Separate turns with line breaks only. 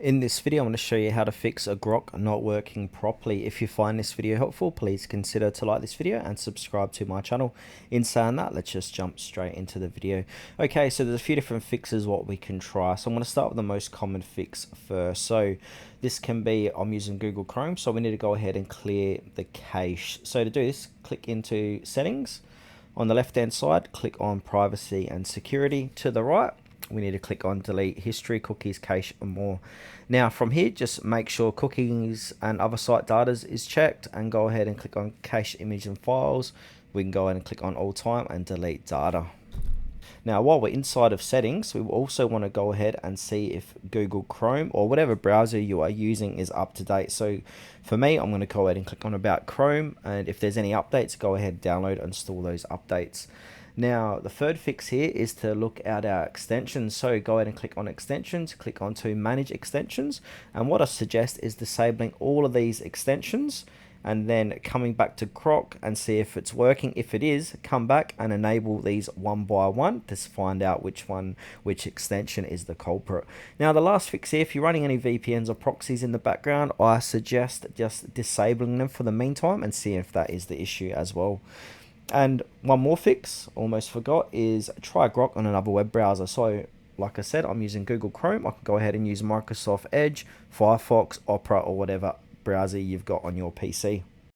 In this video, I'm going to show you how to fix a Grok not working properly. If you find this video helpful, please consider to like this video and subscribe to my channel. In saying that, let's just jump straight into the video. Okay, so there's a few different fixes what we can try. So I'm going to start with the most common fix first. So this can be, I'm using Google Chrome, so we need to go ahead and clear the cache. So to do this, click into settings. On the left hand side, click on privacy and security. To the right, we need to click on delete history, cookies, cache, and more. Now from here, just make sure cookies and other site data is checked and go ahead and click on cache image and files. We can go ahead and click on all time and delete data. Now while we're inside of settings, we also want to go ahead and see if Google Chrome or whatever browser you are using is up to date. So for me, I'm going to go ahead and click on about Chrome, and if there's any updates, go ahead, download and install those updates. Now the third fix here is to look at our extensions. So go ahead and click on extensions, click on to manage extensions, and what I suggest is disabling all of these extensions and then coming back to Grok and see if it's working. If it is, come back and enable these one by one to find out which extension is the culprit. Now the last fix here, if you're running any VPNs or proxies in the background, I suggest just disabling them for the meantime and see if that is the issue as well. And one more fix, almost forgot, is try Grok on another web browser. So like I said, I'm using Google Chrome. I can go ahead and use Microsoft Edge, Firefox, Opera, or whatever browser you've got on your PC.